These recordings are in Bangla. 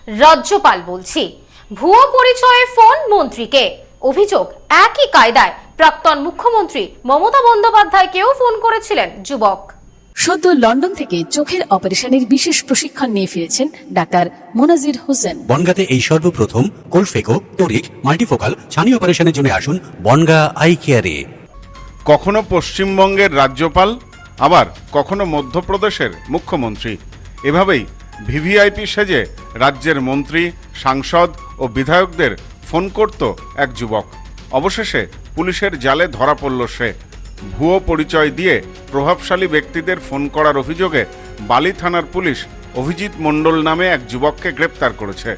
রাজ্যপাল বলছি, ভুয়ো পরিচয়ে ফোন মন্ত্রীকে। অভিযোগ একই কায়দায় প্রাক্তন মুখ্যমন্ত্রী মমতা বন্দ্যোপাধ্যায়কেও ফোন করেছিলেন যুবক। সদ্য লন্ডন থেকে চোখের অপারেশনের বিশেষ প্রশিক্ষণ নিয়ে ফিরেছেন ডাক্তার মোনাজির হোসেন। বনগাঁতে এই সর্বপ্রথম কোলফেকো, টোরিক, মাল্টিফোকাল ছানি অপারেশনের জন্য আসুন বনগাঁ আই কেয়ারে। কখনো পশ্চিমবঙ্গের রাজ্যপাল, আবার কখনো মধ্যপ্রদেশের মুখ্যমন্ত্রী, এভাবেই ভিভিআইপি সেজে রাজ্যের মন্ত্রী, সাংসদ ও বিধায়কদের ফোন করত এক যুবক। অবশেষে পুলিশের জালে ধরা পড়ল সে। ভুয়ো পরিচয় দিয়ে প্রভাবশালী ব্যক্তিদের ফোন করার অভিযোগে বালি থানার পুলিশ অভিজিৎ মণ্ডল নামে এক যুবককে গ্রেপ্তার করেছে।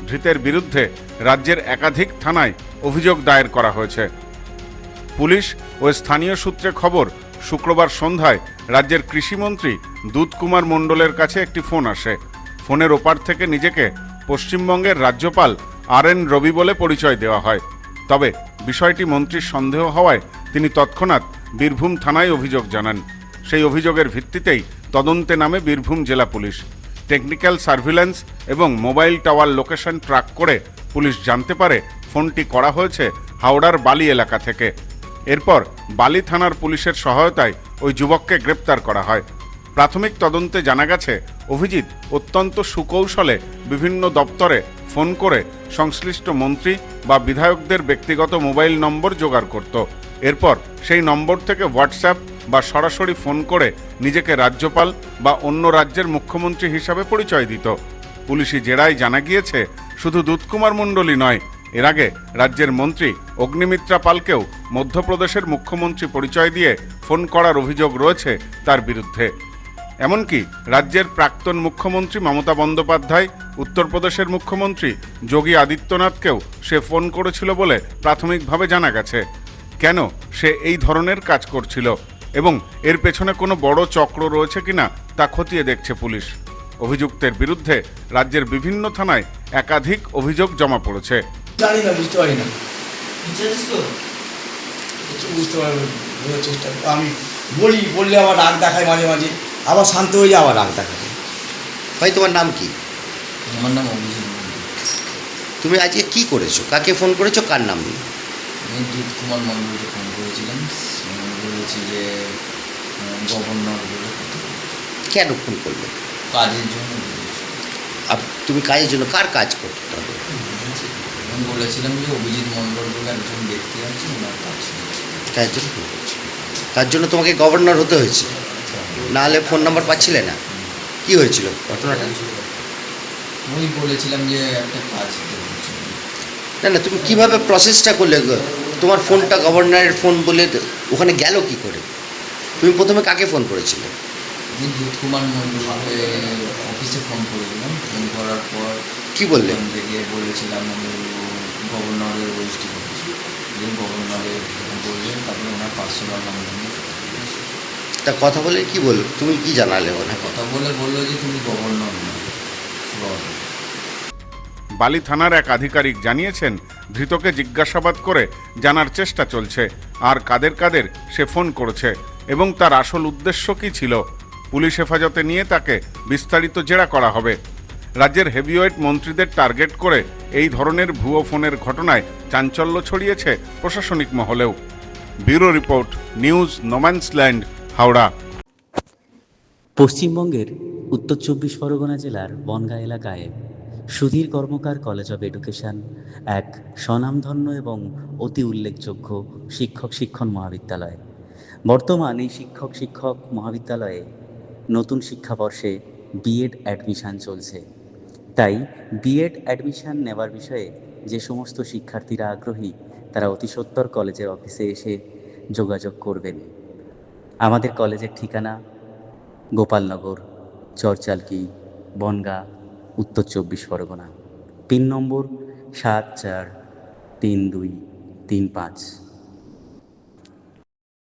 ধৃতের বিরুদ্ধে রাজ্যের একাধিক থানায় অভিযোগ দায়ের করা হয়েছে। পুলিশ ও স্থানীয় সূত্রে খবর, শুক্রবার সন্ধ্যায় রাজ্যের কৃষিমন্ত্রী দুধকুমার মণ্ডলের কাছে একটি ফোন আসে। ফোনের ওপার থেকে নিজেকে পশ্চিমবঙ্গের রাজ্যপাল RN রবি বলে পরিচয় দেওয়া হয়। তবে বিষয়টি মন্ত্রীর সন্দেহ হওয়ায় তিনি তৎক্ষণাৎ বীরভূম থানায় অভিযোগ জানান। সেই অভিযোগের ভিত্তিতেই তদন্তে নামে বীরভূম জেলা পুলিশ। টেকনিক্যাল সার্ভিল্যান্স এবং মোবাইল টাওয়ার লোকেশন ট্র্যাক করে পুলিশ জানতে পারে ফোনটি করা হয়েছে হাওড়ার বালি এলাকা থেকে। এরপর বালি থানার পুলিশের সহায়তায় ওই যুবককে গ্রেপ্তার করা হয়। প্রাথমিক তদন্তে জানা গেছে, অভিজিৎ অত্যন্ত সুকৌশলে বিভিন্ন দপ্তরে ফোন করে সংশ্লিষ্ট মন্ত্রী বা বিধায়কদের ব্যক্তিগত মোবাইল নম্বর জোগাড় করত। এরপর সেই নম্বর থেকে হোয়াটসঅ্যাপ বা সরাসরি ফোন করে নিজেকে রাজ্যপাল বা অন্য রাজ্যের মুখ্যমন্ত্রী হিসাবে পরিচয় দিত। পুলিশি জেরায় জানা গিয়েছে, শুধু দুধকুমার মণ্ডলই নয়, এর আগে রাজ্যের মন্ত্রী অগ্নিমিত্রা পালকেও মধ্যপ্রদেশের মুখ্যমন্ত্রী পরিচয় দিয়ে ফোন করার অভিযোগ রয়েছে তার বিরুদ্ধে। এমনকি রাজ্যের প্রাক্তন মুখ্যমন্ত্রী মমতা বন্দ্যোপাধ্যায়, উত্তরপ্রদেশের মুখ্যমন্ত্রী যোগী আদিত্যনাথকেও সে ফোন করেছিল বলে প্রাথমিকভাবে জানা গেছে। কেন সে এই ধরনের কাজ করছিল এবং এর পেছনে কোনো বড় চক্র রয়েছে কিনা তা খতিয়ে দেখছে পুলিশ। অভিযুক্তের বিরুদ্ধে রাজ্যের বিভিন্ন থানায় একাধিক অভিযোগ জমা পড়েছে। জানি না, বুঝতে পারি না, বুঝতে পারবো চেষ্টা। আমি বললে আবার রাগ দেখায়, মাঝে মাঝে আবার শান্ত হয়ে যায়, আবার রাগ দেখায়। ভাই, তোমার নাম কি? আমার নাম অভিজিৎ। তুমি আজকে কি করেছো? কাকে ফোন করেছো? কার নাম নিয়ে? আমি দুধকুমার মণ্ডলকে ফোন করেছিলাম। বলেছি যে গভর্নর বলে। কেন ফোন করলে? কাজের জন্য। তুমি কাজের জন্য কার কাজ করতে হবে? আমি বলেছিলাম যে অভিজিৎ মণ্ডল বলে একজন ব্যক্তি আছে, ওনার কাজ কাজের জন্য ফোন করছি। তার জন্য তোমাকে গভর্নর হতে হয়েছে, নাহলে ফোন নাম্বার পাচ্ছিলে না। কি হয়েছিল ঘটনাটা? ওই বলেছিলাম যে একটা কাজ। না না, তুমি কিভাবে প্রসেসটা করলে? তোমার ফোনটা গভর্নরের ফোন বলে ওখানে গেল কি করে? তুমি প্রথমে কাকে ফোন করেছিলে? আমি দুধকুমার মণ্ডলকে অফিসে ফোন করেছিলাম। ফোন করার পর কি বললে? থেকে বলেছিলাম আমি গভর্নরের ওয়েস্টি করেছি, যে গভর্নরের বললেন, তারপরে ওনার পার্সোনাল নাম্বার নিয়ে তা কথা বলে কি বললো? তুমি কি জানালে? ওনাকে কথা বলে বললো যে তুমি গভর্নর না। বালি থানার এক আধিকারিক জানিয়েছেন, ধৃতকে জিজ্ঞাসাবাদ করে জানার চেষ্টা চলছে আর কাদের কাদের সে ফোন করেছে এবং তার আসল উদ্দেশ্য কী ছিল। পুলিশ হেফাজতে নিয়ে তাকে বিস্তারিত জেরা করা হবে। রাজ্যের হেভিওয়েট মন্ত্রীদের টার্গেট করে এই ধরনের ভুয়ো ফোনের ঘটনায় চাঞ্চল্য ছড়িয়েছে প্রশাসনিক মহলেও। Bureau report, news no man's land, Howrah. পশ্চিমবঙ্গের উত্তর 24 পরগনা জেলার বনগাঁ এলাকায় Sudhir Karmakar college of education এক স্বনামধন্য এবং অতি উল্লেখযোগ্য শিক্ষণ মহাবিদ্যালয়। বর্তমান এই শিক্ষক মহাবিদ্যালয়ে নতুন শিক্ষাবর্ষে বিএড অ্যাডমিশান চলছে। তাই বিএড অ্যাডমিশান নেওয়ার বিষয়ে যে সমস্ত শিক্ষার্থীরা আগ্রহী, তারা অতি সত্বর কলেজের অফিসে এসে যোগাযোগ করবেন। আমাদের কলেজের ঠিকানা গোপালনগর, চরচালকি, বনগাঁ, উত্তর 24 পরগনা। পিন নম্বর 743235।